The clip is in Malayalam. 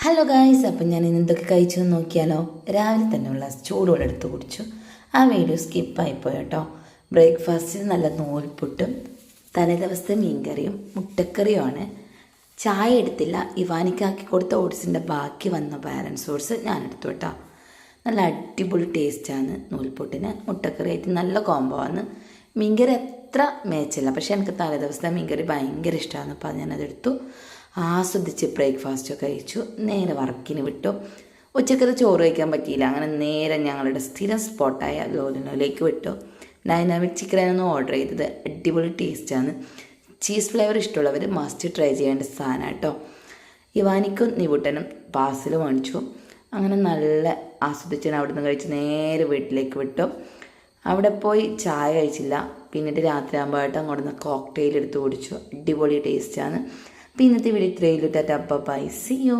ഹലോ ഗായ്സ്, അപ്പം ഞാൻ ഇന്ന് എന്തൊക്കെ കഴിച്ചു എന്ന് നോക്കിയാലോ. രാവിലെ തന്നെയുള്ള ചൂടുവെള്ളം എടുത്ത് കുടിച്ചു. ആ വീഡിയോ സ്കിപ്പായിപ്പോയി കേട്ടോ. ബ്രേക്ക്ഫാസ്റ്റിന് നല്ല നൂൽപുട്ടും തലേദിവസത്തെ മീൻകറിയും മുട്ടക്കറിയുമാണ്. ചായ എടുത്തില്ല. ഇവാനിക്കാക്കി കൊടുത്ത ഓട്സിൻ്റെ ബാക്കി വന്ന ബാലൻസ് ഓട്സ് ഞാൻ എടുത്തു കേട്ടോ. നല്ല അടിപൊളി ടേസ്റ്റാണ് നൂൽപുട്ടിന്. മുട്ടക്കറി ആയിട്ട് നല്ല കോംബോ ആണ്. മീൻകറി അത്ര മേച്ചില്ല, പക്ഷേ എനിക്ക് തലേദിവസത്തെ മീൻകറി ഭയങ്കര ഇഷ്ടമാണ്. അപ്പോൾ അത് ഞാനതെടുത്തു. ആസ്വദിച്ച് ബ്രേക്ക്ഫാസ്റ്റൊക്കെ കഴിച്ചു. നേരെ വർക്കിന് വിട്ടു. ഉച്ചക്കത്തെ ചോറ് കഴിക്കാൻ പറ്റിയില്ല. അങ്ങനെ നേരെ ഞങ്ങളുടെ സ്ഥിരം സ്പോട്ടായ ലോലിനോയിലേക്ക് വിട്ടു. ഡൈനാമിക് ചിക്കനാണ് ഓർഡർ ചെയ്തത്. അടിപൊളി ടേസ്റ്റാണ്. ചീസ് ഫ്ലേവർ ഇഷ്ടമുള്ളവർ മസ്റ്റ് ട്രൈ ചെയ്യേണ്ട സാധനം കേട്ടോ. ഇവാനിക്കും നിവുട്ടനും പാർസൽ വാങ്ങിച്ചു. അങ്ങനെ നല്ല ആസ്വദിച്ചാണ് അവിടെ നിന്ന് കഴിച്ച് നേരെ വീട്ടിലേക്ക് വിട്ടു. അവിടെ പോയി ചായ കഴിച്ചില്ല. പിന്നീട് രാത്രി ആകുമ്പോഴായിട്ട് അങ്ങോട്ട് നിന്ന് കോക്ടെയിൽ എടുത്ത് കുടിച്ചു. അടിപൊളി ടേസ്റ്റാണ്. അപ്പോൾ ഇന്നത്തെ വീഡിയോ ഇത്രയും. Tata bye, see U.